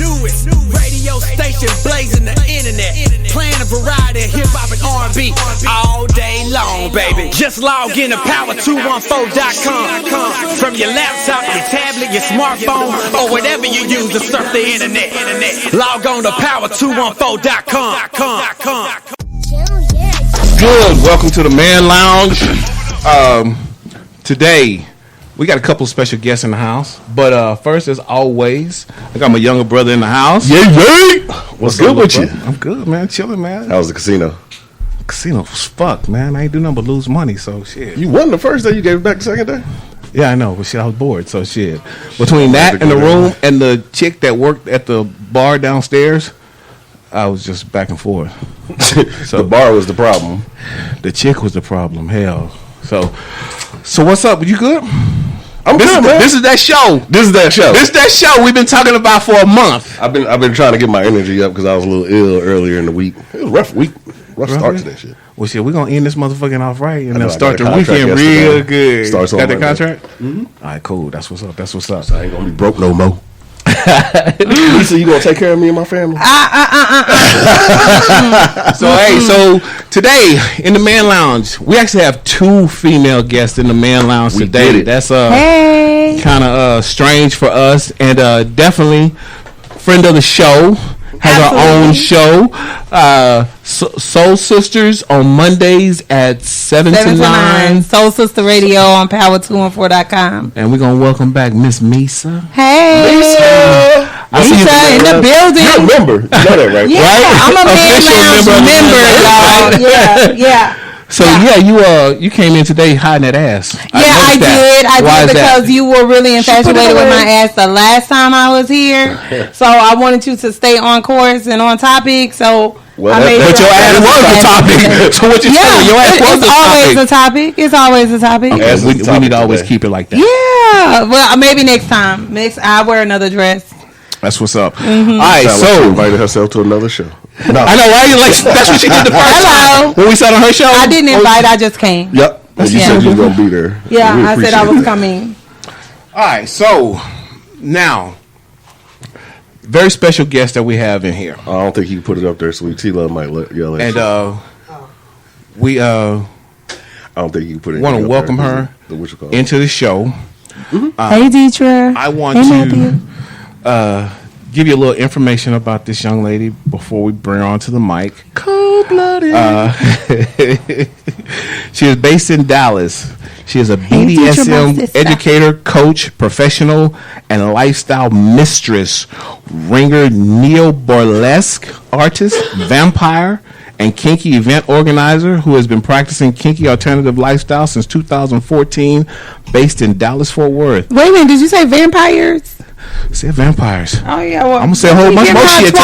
newest radio station blazing the internet, playing a variety of hip-hop and R&B all day long, baby. Just log in to power214.com. From your laptop, your tablet, your smartphone, or whatever you use to surf the internet. Log on to power214.com. Good. Welcome to the Man Lounge. Today, we got a couple of special guests in the house. But first, as always, I got my younger brother in the house. Yeah. What's good with you? I'm good, man. Chilling, man. How was the casino? Casino was fucked, man. I ain't do nothing but lose money, so shit. You won the first day. You gave it back the second day? Yeah, I know, but shit, I was bored, so shit. Between that and the room and the chick that worked at the bar downstairs, I was just back and forth. So the bar was the problem. The chick was the problem. Hell. So what's up? You good? I'm good, man. This is that show. This is that show we've been talking about for a month. I've been trying to get my energy up because I was a little ill earlier in the week. It was a rough week. Rough start to that shit. Well, shit, we're going to end this motherfucking off right and then start the weekend real good. Got that contract? Mm-hmm. All right, cool. That's what's up. So I ain't going to be broke no more. Lisa, you going to take care of me and my family? So today in the Man Lounge, we actually have two female guests in the Man Lounge today. That's kind of strange for us, and definitely friend of the show. Has our own show, Soul Sisters on Mondays at 7 to 9. Soul Sister Radio on power214.com. And we're going to welcome back Miss Misa. Hey. Misa in the building. You're a member. You know that, right? Yeah, right? I'm a member, y'all. Yeah. So you came in today hiding that ass. I did because you were really infatuated with my ass the last time I was here. So I wanted you to stay on course and on topic. So your ass was the topic. So what you saying? Your ass was the topic. It's always a topic. Okay, we need to always keep it like that. Yeah. Well, maybe next time. I'll wear another dress. That's what's up. Mm-hmm. All right, so invited herself to another show. No. I know, right? That's what she did the first time. When we sat on her show? I didn't invite, I just came. Yep. And you said you were going to be there. Yeah, I said I was coming. All right, so now, very special guest that we have in here. I don't think you can put it up there, so T-Love might yell at you. And I don't think you can put it want to welcome her into the show. Mm-hmm. Hey, Deetra. I want to give you a little information about this young lady before we bring her onto the mic. Cold-blooded. She is based in Dallas. She is a BDSM educator, coach, professional, and lifestyle mistress, ringer, neo-burlesque artist, vampire, and kinky event organizer who has been practicing kinky alternative lifestyle since 2014, based in Dallas-Fort Worth. Wait a minute, did you say vampires? Say vampires. Oh yeah, well, I'm gonna say a whole bunch more shit too.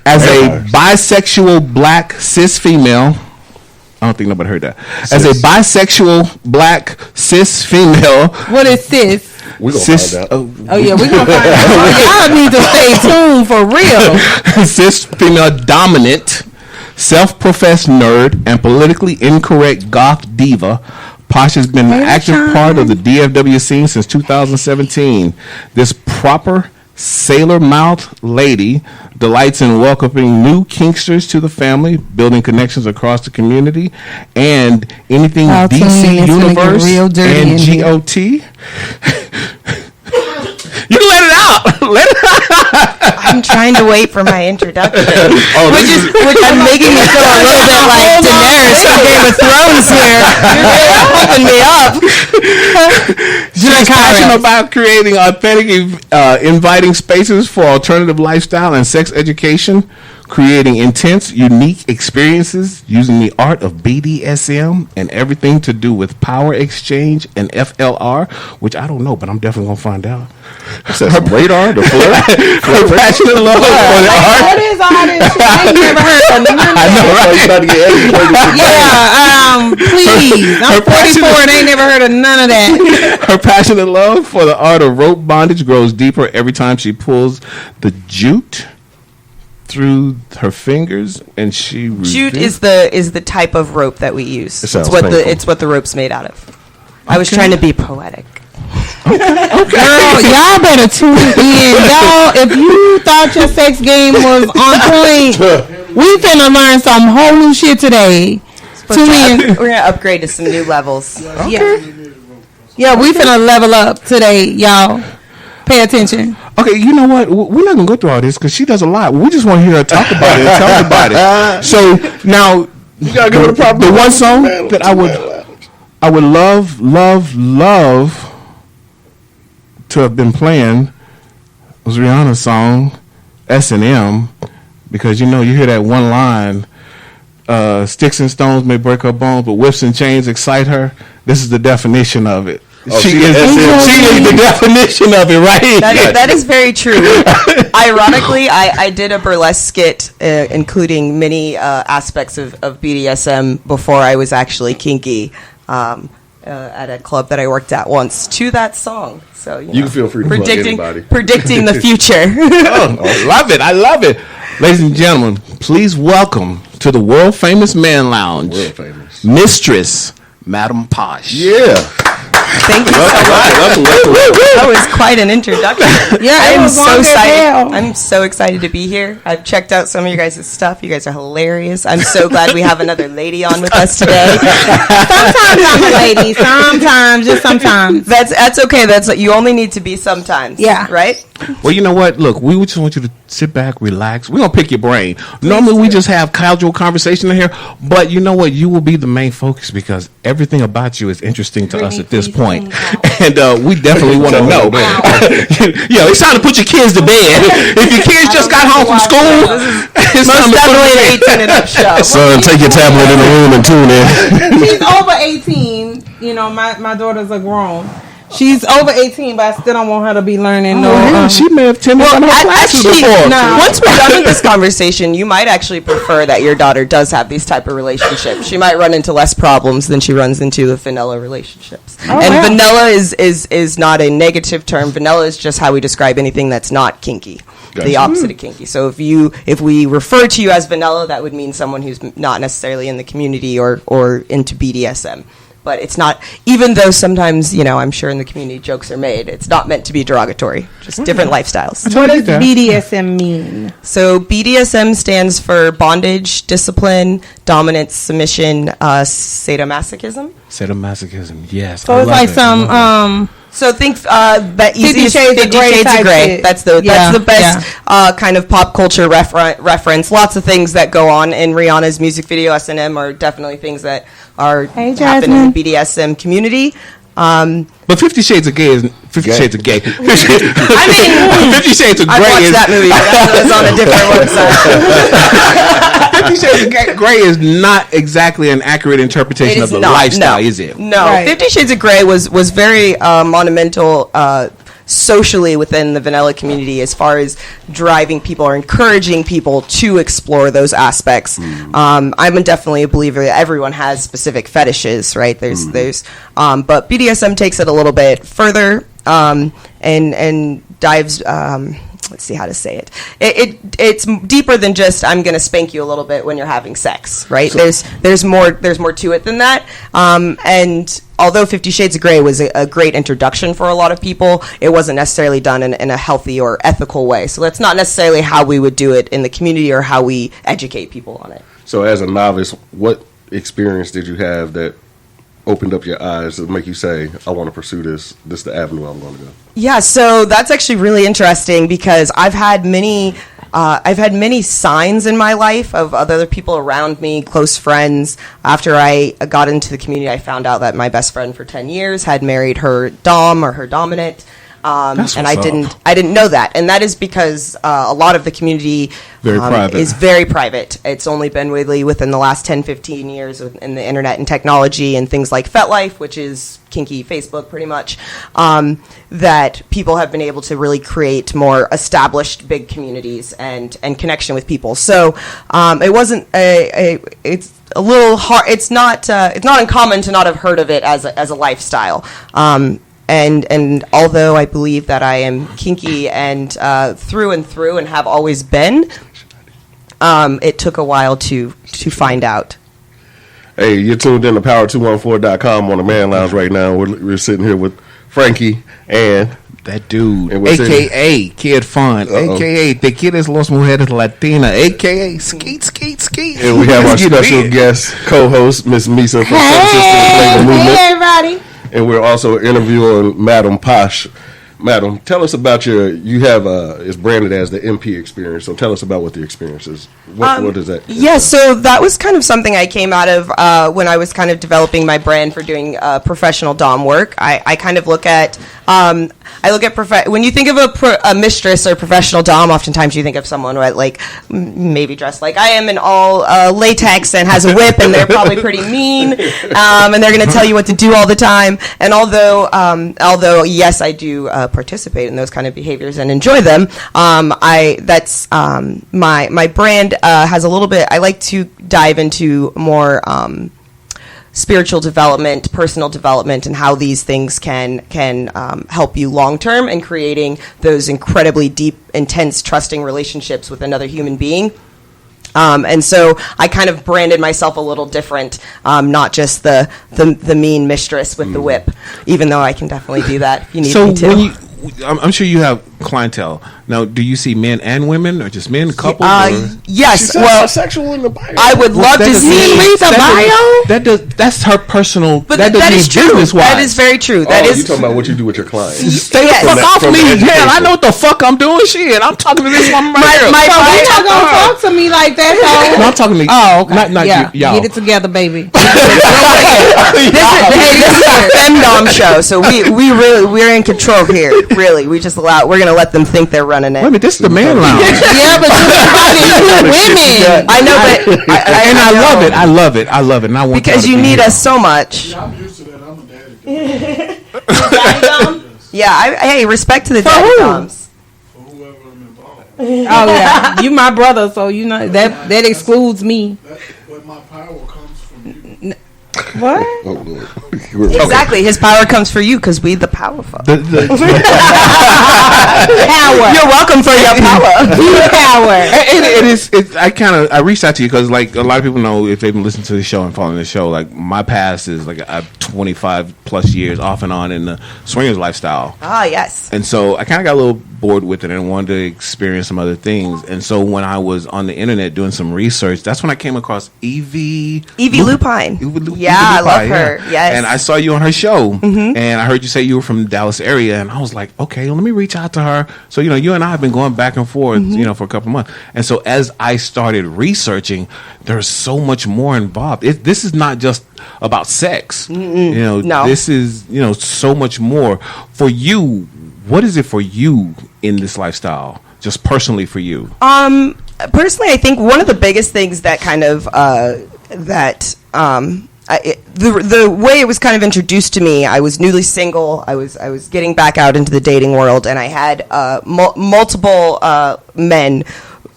As a bisexual black cis female, I don't think nobody heard that. As a bisexual black cis female, what is cis? We're gonna find out. Oh yeah, we're gonna find out. Y'all need to stay tuned for real. Cis female dominant, self-professed nerd, and politically incorrect goth diva. Posh has been an active part of the DFW scene since 2017. This proper sailor mouth lady delights in welcoming new kinksters to the family, building connections across the community, and anything DC Universe and GOT. You can let it out. I'm trying to wait for my introduction. Which I'm making me feel a little bit like Daenerys from Game of Thrones here. You're pumping me up. She's passionate about creating authentic, inviting spaces for alternative lifestyle and sex education, creating intense, unique experiences using the art of BDSM and everything to do with power exchange and FLR, which I don't know, but I'm definitely going to find out. Her radar, the flirt, her passionate love for the art. What is all this shit? I ain't never heard of none of that. I know, right? Please. I'm 44 and ain't never heard of none of that. Her passionate love for the art of rope bondage grows deeper every time she pulls the jute through her fingers, and she jute is the type of rope that we use. It's what the rope's made out of. I was trying to be poetic. Girl, y'all better tune in. Y'all, if you thought your sex game was on point, we finna learn some whole new shit today. Tune in. We're gonna upgrade to some new levels. Yeah, we finna level up today, y'all. Pay attention. Okay, you know what? We're not gonna go through all this because she does a lot. We just want to hear her talk about it and tell us about it. So now, You gotta give her the one song that I would love to have been playing was Rihanna's song S&M, because you hear that one line, sticks and stones may break her bones, but whips and chains excite her. This is the definition of it. She is the definition of it right here. That is very true. Ironically, I did a burlesque skit including many aspects of BDSM before I was actually kinky at a club that I worked at once to that song. So you can feel free to plug anybody. Predicting the future. I love it. Ladies and gentlemen, please welcome to the world famous Man Lounge, Mistress Madame Posh. Yeah. Thank you so much. That was quite an introduction. Yeah, I'm so excited. I'm so excited to be here. I've checked out some of you guys' stuff. You guys are hilarious. I'm so glad we have another lady on with us today. Sometimes I'm a lady. Sometimes, just sometimes. That's okay. You only need to be sometimes. Yeah. Right? Well, you know what? Look, we just want you to sit back, relax. We're going to pick your brain. Normally, we just have casual conversation in here, but you know what? You will be the main focus because everything about you is interesting to us at this point. And we definitely want to know. It's time to put your kids to bed. If your kids just got home from school, it's most definitely an 18 and up show. Son, take your tablet in the room and tune in. She's over 18. My daughters are grown. She's over 18, but I still don't want her to be learning. She may have attended some of her classes before. Once we're done with this conversation, you might actually prefer that your daughter does have these type of relationships. She might run into less problems than she runs into with vanilla relationships. Vanilla is not a negative term. Vanilla is just how we describe anything that's not kinky. Gotcha. The opposite of kinky. So if we refer to you as vanilla, that would mean someone who's not necessarily in the community or into BDSM. But it's not, even though sometimes, I'm sure in the community jokes are made, it's not meant to be derogatory, just different lifestyles. What does BDSM mean? So BDSM stands for bondage, discipline, dominance, submission, sadomasochism. Sadomasochism, yes. So it's like some... So think that 50 Shades of Grey. That's the best kind of pop culture reference. Lots of things that go on in Rihanna's music video, S&M, are definitely things that are happening in the BDSM community. But 50 Shades of Gay is 50 Shades of Gay. 50 Shades of Grey I watched that movie. That was on a different website. 50 Shades of Grey is not exactly an accurate interpretation of the lifestyle, is it? No. Right. 50 Shades of Grey was very monumental socially within the vanilla community as far as driving people or encouraging people to explore those aspects. I'm definitely a believer that everyone has specific fetishes, right? There's but BDSM takes it a little bit further and dives let's see how to say it. It's deeper than just I'm going to spank you a little bit when you're having sex, right? So, there's more to it than that. And although 50 Shades of Grey was a great introduction for a lot of people, it wasn't necessarily done in a healthy or ethical way. So that's not necessarily how we would do it in the community or how we educate people on it. So as a novice, what experience did you have that opened up your eyes to make you say, I want to pursue this is the avenue I'm going to go? Yeah, so that's actually really interesting because I've had many signs in my life of other people around me, close friends. After I got into the community, I found out that my best friend for 10 years had married her dom or her dominant. And I didn't know that, and that is because a lot of the community is very private. It's only been really within the last 10-15 years in the internet and technology and things like FetLife, which is kinky Facebook pretty much, that people have been able to really create more established big communities and connection with people. So it wasn't it's a little hard. It's not uncommon to not have heard of it as a lifestyle. And although I believe that I am kinky and through and have always been, it took a while to find out. Hey, you're tuned in to Power214.com on the Man Lounge right now. We're sitting here with Franky, and that dude, and what's AKA Kid Fun, AKA the kid is Los Mujeres Latina, AKA Skeet. And we have our special guest co-host, Miss Misa from Hey, everybody. And we're also interviewing Madame Posh. Madam, tell us about you have it's branded as the MP experience, so tell us about what the experience is. What is that? Yeah, so that was kind of something I came out of when I was kind of developing my brand for doing professional dom work. I kind of look at when you think of a mistress or professional dom, oftentimes you think of someone like maybe dressed like I am in all latex and has a whip, and they're probably pretty mean, and they're going to tell you what to do all the time. And although yes, I do participate in those kind of behaviors and enjoy them, my brand has a little bit. I like to dive into more spiritual development, personal development, and how these things can help you long term in creating those incredibly deep, intense, trusting relationships with another human being. And so I kind of branded myself a little different, not just the mean mistress with the whip, even though I can definitely do that if you need me to. I'm sure you have clientele. Now, do you see men and women, or just men, couples? Yes. Well, sexual in the bio. I would love to see the bio. That's her personal. But that is true. That is very true. That is. You talking about what you do with your clients? Stay the fuck off me. Hell, I know what the fuck I'm doing. Shit, I'm talking to this woman right here. You're not gonna talk to me like that, though. No, I'm talking to you. Oh, okay. Not yeah. y'all. Get it together, baby. This is a femdom show, so we're in control here. Really, we're gonna let them think they're running it. Wait a minute, this is the man lounge. Yeah, but you're women. I know, but I love it. And I want because you need us so much. Yeah, I'm used to that. I'm a daddy. Daddy Yeah, hey, respect to the daddy doms. For whoever I'm involved. Oh yeah, you my brother, so you know that excludes me. But my power comes from you. What? Oh, Lord. Exactly, his power comes for you because we the powerful. Power. You're welcome for your power. Power. It is. I reached out to you because, like, a lot of people know, if they've been listening to the show and following the show, like, my past is like 25 plus years off and on in the swingers lifestyle. Ah, yes. And so I kind of got a little bored with it and wanted to experience some other things. And so when I was on the internet doing some research, that's when I came across Evie Lupine. Yeah, I love her. Yes. And I saw you on her show, and I heard you say you were from the Dallas area, and I was like, okay, let me reach out to her. So, you and I have been going back and forth, for a couple of months. And so as I started researching, there's so much more involved. This is not just about sex. No. This is, so much more. For you, what is it for you in this lifestyle, just personally for you? Personally, I think one of the biggest things that kind of the way it was kind of introduced to me, I was newly single. I was getting back out into the dating world, and I had multiple men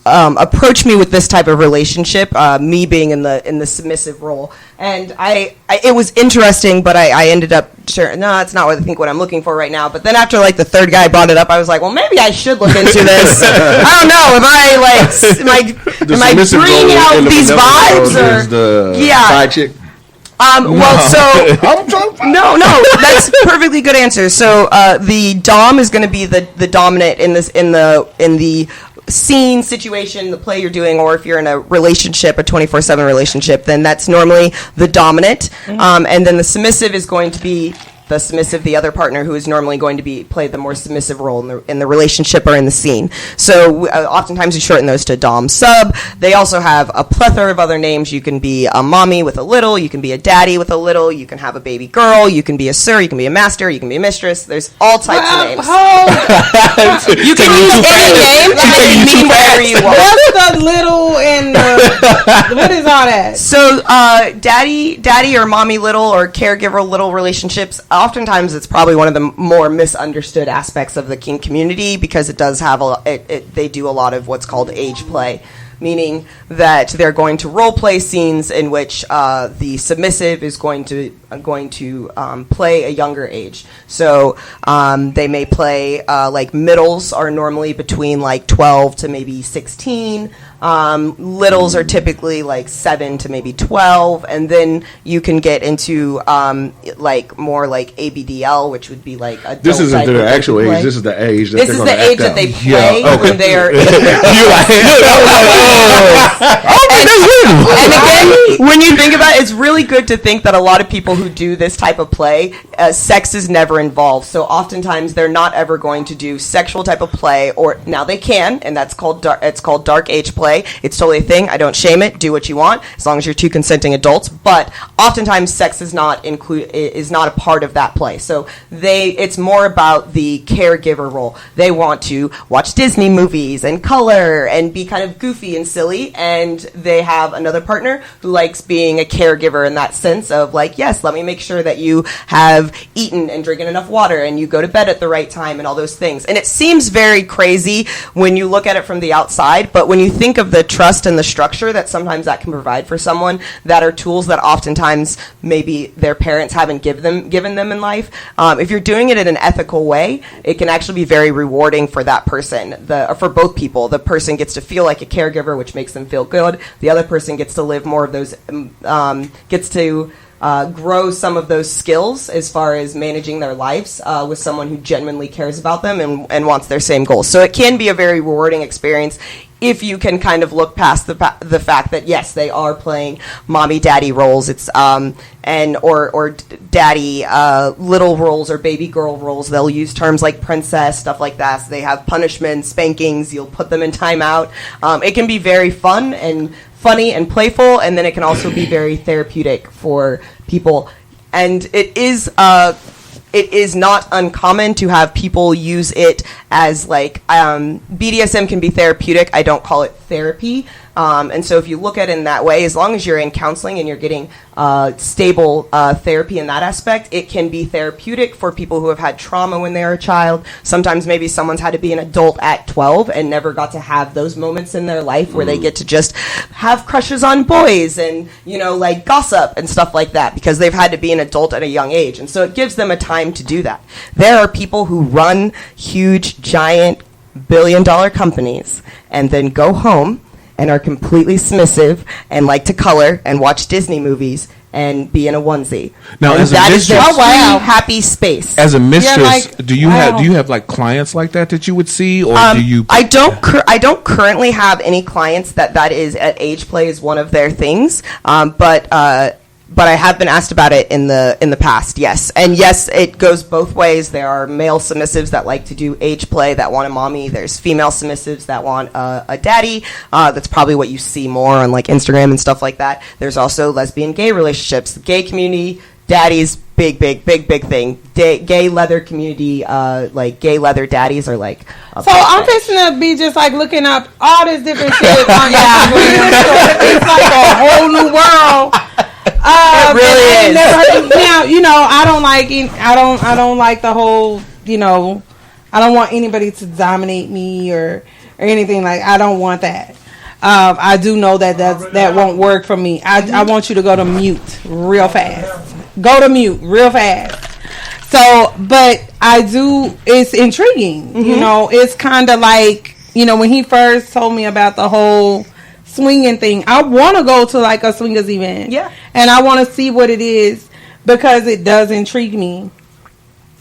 approach me with this type of relationship. Me being in the submissive role, and it was interesting, but I ended up no, that's not what I'm looking for right now. But then after like the third guy brought it up, I was like, well, maybe I should look into this. I don't know am I bringing out these vibes or side chick. No, that's a perfectly good answer. So the dom is going to be the dominant in the scene situation, the play you're doing, or if you're in a relationship, a 24/7 relationship, then that's normally the dominant, and then the submissive is going to be the submissive, the other partner, who is normally going to play the more submissive role in the relationship or in the scene. So oftentimes we shorten those to dom sub. They also have a plethora of other names. You can be a mommy with a little, you can be a daddy with a little, you can have a baby girl, you can be a sir, you can be a master, you can be a mistress. There's all types of names. You can use any name and mean whatever you want. What's the little and what is all that? So daddy or mommy little or caregiver little relationships, oftentimes it's probably one of the more misunderstood aspects of the kink community, because it does have they do a lot of what's called age play, meaning that they're going to role play scenes in which the submissive is going to play a younger age. So they may play like middles are normally between like 12 to maybe 16. Littles are typically like 7 to maybe 12, and then you can get into like more like ABDL, which would be like adult. This isn't their actual age. Play. This is the age. That This they're is gonna the age act that out. they play when they are. And again, when you think about it, it's really good to think that a lot of people who do this type of play, sex is never involved. So oftentimes they're not ever going to do sexual type of play, or now they can, and that's called dark age play. It's totally a thing. I don't shame it. Do what you want as long as you're two consenting adults. But oftentimes sex is not a part of that play. So it's more about the caregiver role. They want to watch Disney movies and color and be kind of goofy and silly, and they have another partner who likes being a caregiver in that sense of like, yes, let me make sure that you have eaten and drinking enough water and you go to bed at the right time and all those things. And it seems very crazy when you look at it from the outside, but when you think of the trust and the structure that sometimes that can provide for someone, that are tools that oftentimes maybe their parents haven't given them in life. If you're doing it in an ethical way, it can actually be very rewarding for that person, for both people. The person gets to feel like a caregiver, which makes them feel good. The other person gets to live more of those, gets to grow some of those skills as far as managing their lives with someone who genuinely cares about them and wants their same goals. So it can be a very rewarding experience if you can kind of look past the fact that yes, they are playing mommy daddy roles. It's or daddy little roles or baby girl roles. They'll use terms like princess, stuff like that. So they have punishments, spankings. You'll put them in timeout. It can be very fun and funny and playful, and then it can also be very therapeutic for people. And it is not uncommon to have people use it as like BDSM can be therapeutic. I don't call it therapy. And so if you look at it in that way, as long as you're in counseling and you're getting stable therapy in that aspect, it can be therapeutic for people who have had trauma when they were a child. Sometimes maybe someone's had to be an adult at 12 and never got to have those moments in their life where they get to just have crushes on boys and, like gossip and stuff like that because they've had to be an adult at a young age. And so it gives them a time to do that. There are people who run huge, giant, billion-dollar companies and then go home and are completely submissive and like to color and watch Disney movies and be in a onesie. Now, and as a that mistress, is their free, happy space. As a mistress, do you wow. have like clients like that you would see, or do you? I don't currently have any clients that is at age play is one of their things, but I have been asked about it in the past, yes. And yes, it goes both ways. There are male submissives that like to do age play, that want a mommy. There's female submissives that want a daddy. That's probably what you see more on like Instagram and stuff like that. There's also lesbian gay relationships. The gay community, daddies, big thing. Gay leather community, like gay leather daddies are like. So I'm fixing to be just like looking up all this different shit on Instagram. So it's like a whole new world. It really is. I don't like the whole, I don't want anybody to dominate me or anything like. I don't want that. I do know that won't work for me. I want you to go to mute real fast. Go to mute real fast. So, but I do. It's intriguing. Mm-hmm. It's kind of like when he first told me about the whole swinging thing. I want to go to like a swingers event. Yeah. And I want to see what it is because it does intrigue me.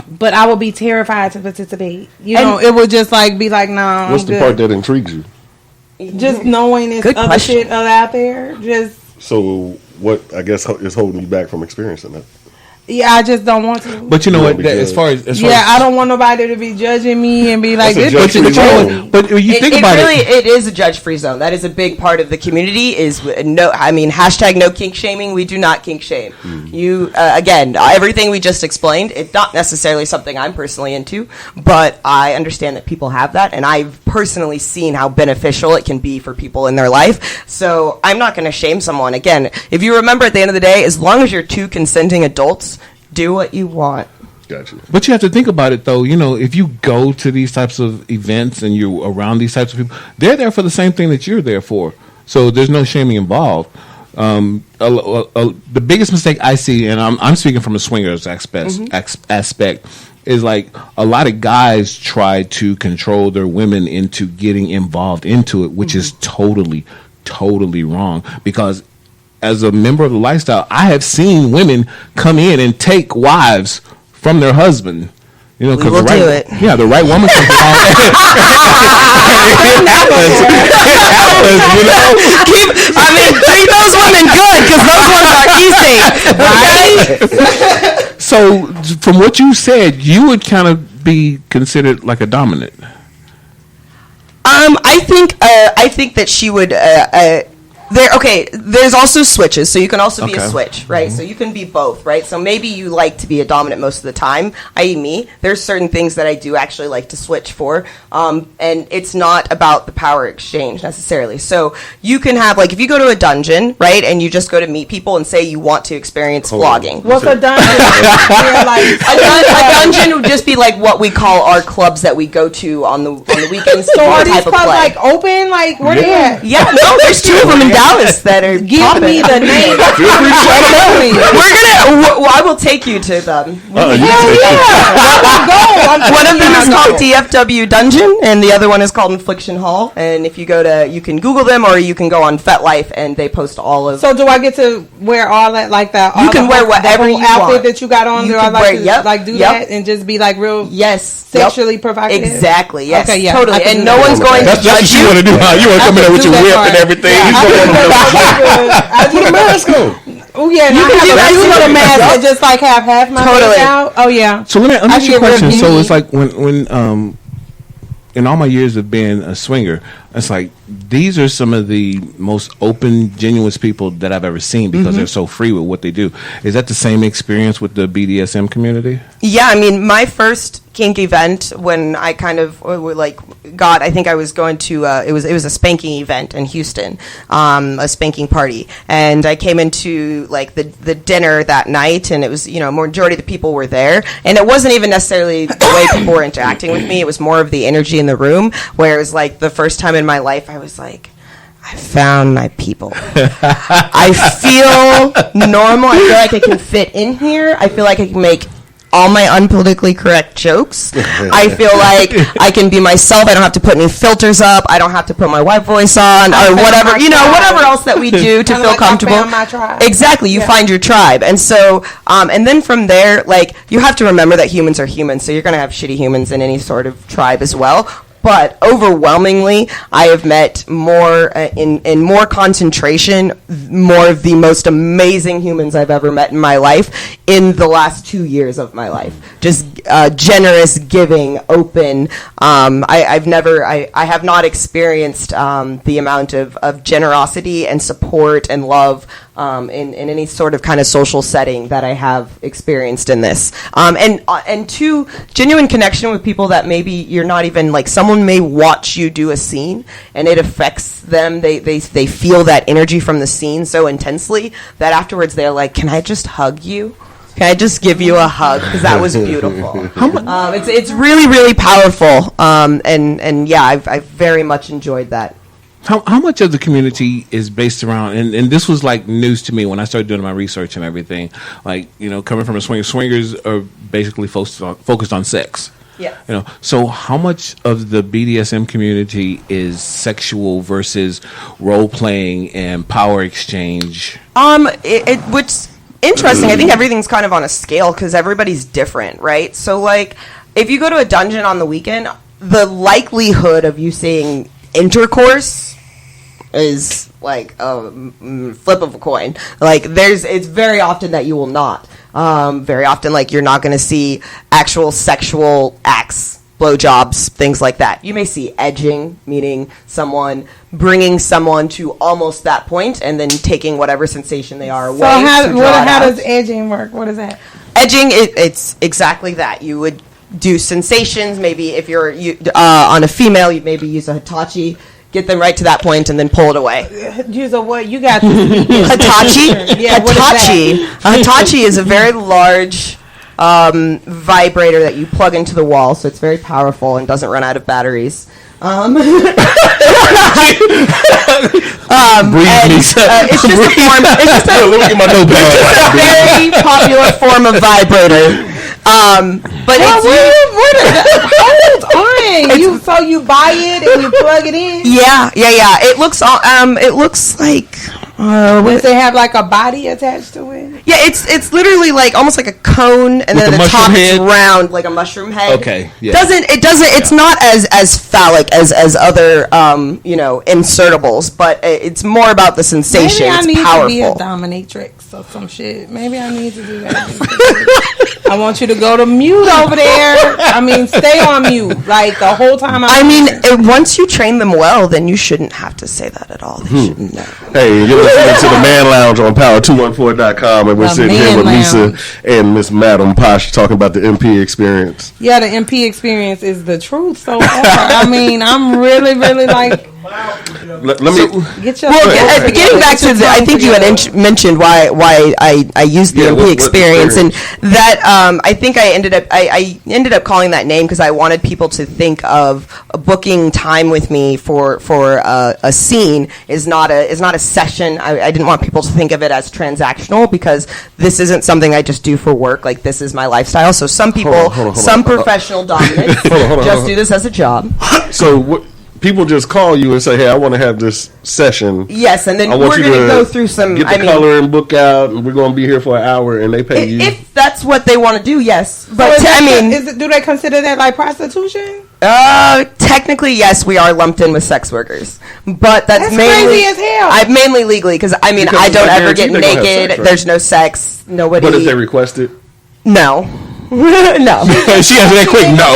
But I would be terrified to participate. It would just like be like, nah. What's the part that intrigues you? Just knowing it's other shit out there. So what I guess is holding you back from experiencing that? Yeah, I just don't want to. But you know what? As far as I don't want nobody to be judging me and be like, "This." But you think about it, it is a judge-free zone. That is a big part of the community. Hashtag no kink shaming. We do not kink shame. You again, everything we just explained. It's not necessarily something I'm personally into, but I understand that people have that, and I've personally seen how beneficial it can be for people in their life. So I'm not going to shame someone. Again, if you remember, at the end of the day, as long as you're two consenting adults. Do what you want. Gotcha. But you have to think about it, though. If you go to these types of events and you're around these types of people, they're there for the same thing that you're there for. So there's no shaming involved. the biggest mistake I see, and I'm speaking from a swingers aspect, is like a lot of guys try to control their women into getting involved into it, which is totally wrong. Because as a member of the lifestyle, I have seen women come in and take wives from their husband. You know, We will do it. Yeah, the right woman comes along. It happens, treat those women good, because those ones are easy. Right? So, from what you said, you would kind of be considered like a dominant. I think that she would. There's also switches, so you can also be a switch, right? So you can be both, right? So maybe you like to be a dominant most of the time, i.e. me. There's certain things that I do actually like to switch for, and it's not about the power exchange necessarily. So you can have, like, if you go to a dungeon, right, and you just go to meet people and say you want to experience vlogging. What's a dungeon? A dungeon would just be like what we call our clubs that we go to on the weekends. So are these type of clubs play. like open? Like where they at? Yeah, no, there's two of them in Dallas that are Give popping. me the name. I will take you to them. Hell yeah! One of them is called DFW Dungeon, and the other one is called Infliction Hall. And if you go to, you can Google them, or you can go on FetLife, and they post all of. So do I get to wear all that, like that? You can wear whatever you outfit want. that you got on. You Do I can like wear- to yep, like do yep. that and just be like real sexually provocative? Exactly. Yes. Okay, yeah, Totally. I can And do no that. one's going to That's what judge you want to do, huh? You want to come in there with your whip and everything. I Put a mask on. Oh yeah, and You I can have do a that beauty too. mask that just like have half my Totally. face out. Oh yeah. So let me I ask you a get rid of question. So beauty. it's like when in all my years of being a swinger, it's like these are some of the most open, genuine people that I've ever seen because they're so free with what they do. Is that the same experience with the BDSM community? Yeah, I mean, my first kink event when I kind of I think I was going to it was a spanking event in Houston, a spanking party, and I came into like the dinner that night, and it was majority of the people were there, and it wasn't even necessarily the way people were interacting with me. It was more of the energy in the room, where it was like the first time in my life I was like, I found my people. I feel normal. I feel like I can fit in here. I feel like I can make all my unpolitically correct jokes. I feel like I can be myself. I don't have to put any filters up. I don't have to put my white voice on or whatever, whatever else that we do to feel comfortable. I found my tribe. Exactly. You find your tribe. And so, and then from there, like, you have to remember that humans are humans. So you're going to have shitty humans in any sort of tribe as well. But overwhelmingly, I have met more in more concentration, more of the most amazing humans I've ever met in my life in the last 2 years of my life. Just generous, giving, open. I have not experienced the amount of generosity and support and love in any sort of kind of social setting that I have experienced in this. And two, genuine connection with people that maybe you're not even, like, someone may watch you do a scene and it affects them. They feel that energy from the scene so intensely that afterwards they're like, can I just hug you? Can I just give you a hug? Because that was beautiful. It's really, really powerful. And yeah, I've very much enjoyed that. How much of the community is based around, and this was like news to me when I started doing my research and everything, like, coming from a swinger, swingers are basically focused on sex. Yeah. So how much of the BDSM community is sexual versus role playing and power exchange? What's interesting, I think everything's kind of on a scale because everybody's different, right? So, like, if you go to a dungeon on the weekend, the likelihood of you seeing intercourse is like a flip of a coin. Like, it's very often that you will not. Very often, like, you're not going to see actual sexual acts, blowjobs, things like that. You may see edging, meaning someone bringing someone to almost that point and then taking whatever sensation they are away. So how does edging work? What is that? Edging, it's exactly that. You would do sensations. Maybe if you're on a female, you maybe use a Hitachi, get them right to that point, and then pull it away. Use a what? You got this. Hitachi? Yeah, what is that? A Hitachi is a very large vibrator that you plug into the wall, so it's very powerful and doesn't run out of batteries. It's just a form. It's just a very popular form of vibrator. But hold on. So you buy it and you plug it in? Yeah. It looks like. Does it have like a body attached to it? Yeah, it's literally like almost like a cone, and then With the the top mushroom is head? round like a mushroom head. Okay, yeah. It's not as phallic as other insertables, but it's more about the sensation. Maybe I it's need powerful. to be a dominatrix or some shit. Maybe I need to do that. I want you to go to mute over there. I mean, stay on mute like the whole time. Once you train them well, then you shouldn't have to say that at all. They shouldn't know. Hey, you're listening to the Man Lounge on Power214.com, and we're The sitting here Man with Lisa Lounge. and Miss Madame Posh talking about the MP experience. Yeah, the MP experience is the truth so far. I mean, I'm really, really like. Let me. Get your Getting back to I think you had mentioned why I used the MP experience, and that I think I ended up calling that name because I wanted people to think of booking time with me for a scene is not a session. I didn't want people to think of it as transactional because this isn't something I just do for work. Like, this is my lifestyle. So some people, some professional dominants, just do this as a job. So people just call you and say, "Hey, I want to have this session." Yes, and then I we're want going you to go through some. Get the color and book out, and we're going to be here for an hour, and they pay you. If that's what they want to do, yes. But do they consider that like prostitution? Technically, yes, we are lumped in with sex workers, but that's mainly crazy as hell. I'm mainly legally because I Because don't I ever get guarantee they're gonna have naked. sex, right? There's no sex. Nobody. But if they request it, no. No. She answered that quick. No.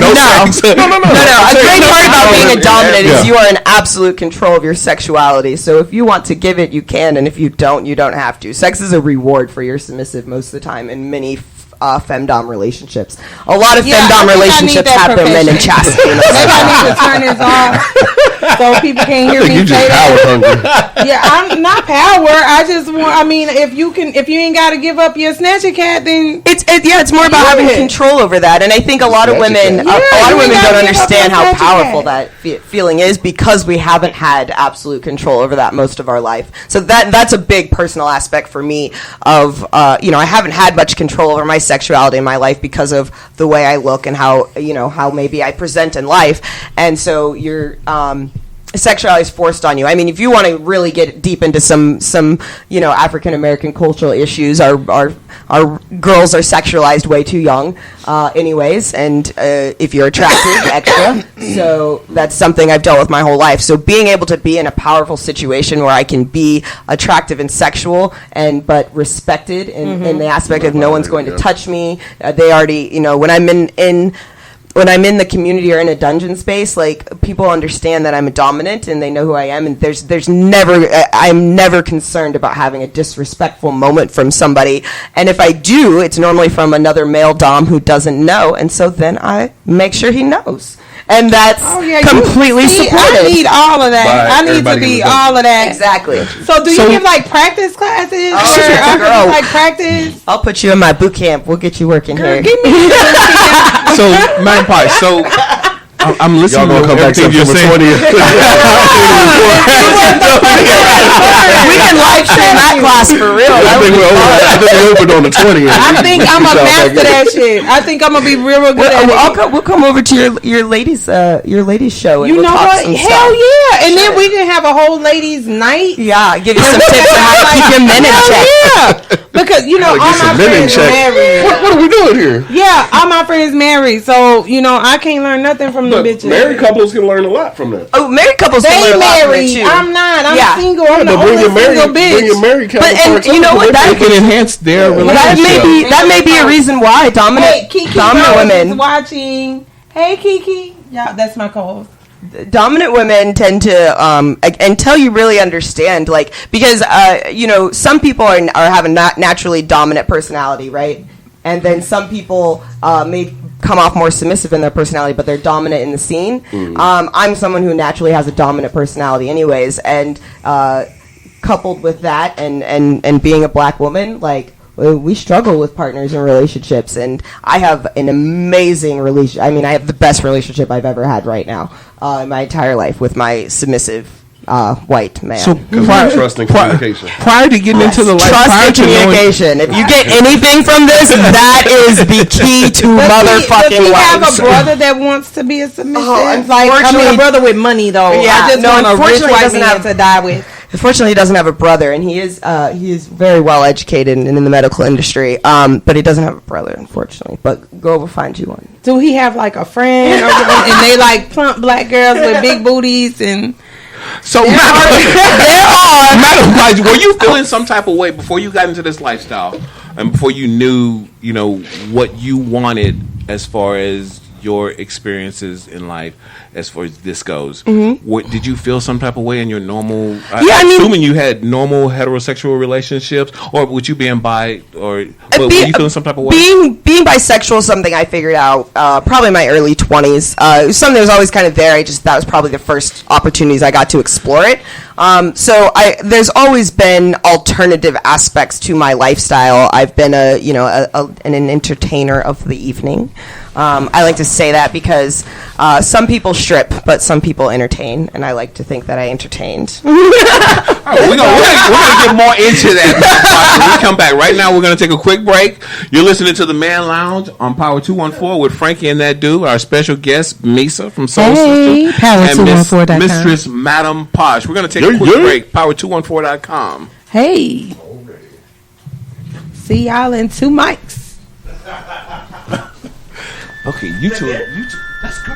No. Sex. No. A great part about being a dominant Yeah. is you are in absolute control of your sexuality. So if you want to give it, you can, and if you don't have to. Sex is a reward for your submissive most of the time in many femdom relationships. A lot of femdom relationships have their men in chastity. Maybe I need to turn this off so people can't hear I think me you say just power that. hungry. Yeah, I'm not power. I just want. I mean, if you ain't got to give up your snatcher cat, then It's more about having control over that, and I think a lot of women, Yeah, you don't gotta give understand up how that powerful cat. that feeling is because we haven't had absolute control over that most of our life. So that's a big personal aspect for me. Of I haven't had much control over my sexuality in my life because of the way I look and how maybe I present in life, and so you're. Sexuality is forced on you. I mean, if you want to really get deep into some African American cultural issues, our girls are sexualized way too young, anyways. And if you're attractive, extra. So that's something I've dealt with my whole life. So being able to be in a powerful situation where I can be attractive and sexual, but respected in the aspect of no one's going to touch me. They already, when I'm in the community or in a dungeon space, like, people understand that I'm a dominant and they know who I am, and I'm never concerned about having a disrespectful moment from somebody. And if I do, it's normally from another male dom who doesn't know, and so then I make sure he knows. And that's completely supportive. I need all of that. I need to everybody be in the all of that. Exactly. So do you give like practice classes? Sure, or I girl. can like practice? I'll put you in my boot camp. We'll get you working here. Give me So, Madame Posh, so I'm listening Y'all to gonna come back everything you're September saying. 20th. We can live stream that class for real. I think we opened on the 20th. I think I'm gonna master that shit. I think I'm gonna be real good at it. We'll come over to your ladies show. And You we'll know talk what? some Hell stuff. yeah! And then Sure. we can have a whole ladies' night. Yeah, give you some tips on how to keep your men in Hell check. yeah! Because all Get my some men in friends check. married. What are we doing here? Yeah, all my friends married, so I can't learn nothing from the But bitches. married couples can learn a lot from that. Oh, married couples can They learn a lot from it married. too. I'm not. I'm Yeah. single. I'm the But bring only your married, single bring your bitch. married But counterparts. you know what? They can enhance their relationship. That may be a reason why Hey, dominant Kiki dominant Rose is women watching. Hey, Kiki. Yeah, that's my co-host. dominant women tend to until you really understand, like, because some people have a naturally dominant personality, right? And then some people may come off more submissive in their personality, but they're dominant in the scene. I'm someone who naturally has a dominant personality anyways, and coupled with that and being a black woman, like, we struggle with partners and relationships, and I have an amazing relationship. I mean, I have the best relationship I've ever had right now in my entire life with my submissive white man. So Trust and communication. Prior to getting into the life, Trust prior and to knowing, communication. If you get anything from this, that is the key to motherfucking Does he have life. a brother that wants to be a submissive? Oh, like, I mean, unfortunately- a brother with money though. Yeah, I just no, want a rich unfortunately, he white doesn't man have- to die with. Unfortunately, he doesn't have a brother, and he is very well educated and in the medical industry. But he doesn't have a brother, unfortunately. But go over find you one. Do he have like a friend, and they like plump black girls with big booties and? so Madam Posh, were you feeling some type of way before you got into this lifestyle, and before you knew, what you wanted as far as your experiences in life, as far as this goes? What did you feel some type of way in your normal? Assuming you had normal heterosexual relationships, or would you being bi, or were you feeling some type of way? Being bisexual is something I figured out probably in my early 20s. It was something that was always kind of there. That was probably the first opportunities I got to explore it. So there's always been alternative aspects to my lifestyle. I've been an entertainer of the evening. I like to say that because some people strip, but some people entertain, and I like to think that I entertained. All right, we're gonna get more into that when we come back. Right now, we're gonna take a quick break. You're listening to the Man Lounge on Power 214 with Franky and that dude. Our special guest, Misa from Soul Hey, Sister, Power and 214.com. Mistress Madame Posh. We're gonna take a quick break. Power214.com. Hey, see y'all in 2 mics. Okay, you two. Let's go.